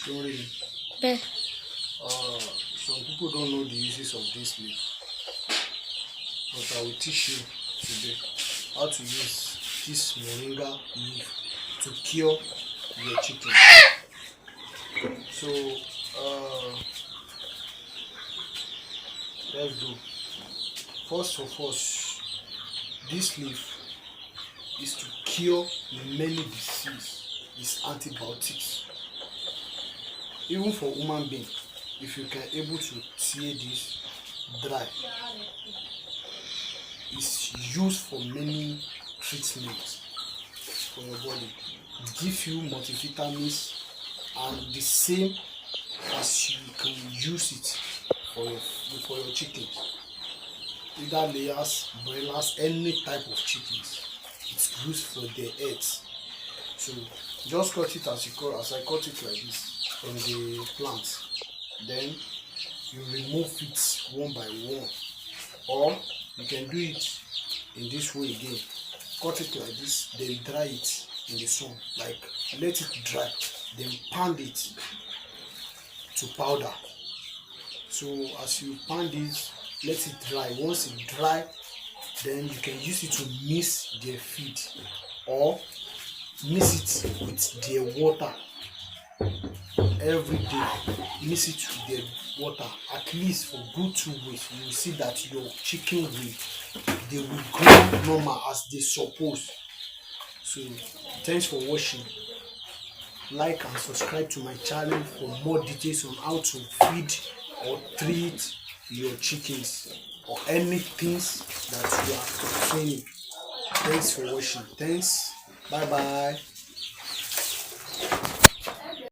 Sorry. Be. Some people don't know the uses of this leaf, but I will teach you today how to use this moringa leaf to cure your chicken. So let's go. First of all, this leaf is to cure many diseases. It's antibiotics. Even for human being, if you can able to tear this dry, it's used for many treatments for your body. It gives you multivitamins and the same as you can use it for your chickens. Either layers, broilers, any type of chickens. It's used for their eggs. So just cut it as I cut it like this from the plant. Then you remove it one by one, or you can do it in this way again. Cut it like this, then dry it in the sun, like let it dry, then pound it to powder. So as you pound it, let it dry. Once it dry, then you can use it to mix their feed or mix it with their water every day. Mix it with their water at least for good 2 weeks. You will see that your chicken will grow normal as they suppose. So thanks for watching. Like and subscribe to my channel for more details on how to feed or treat your chickens or anything that you are training. Thanks for watching. Thanks. Bye bye.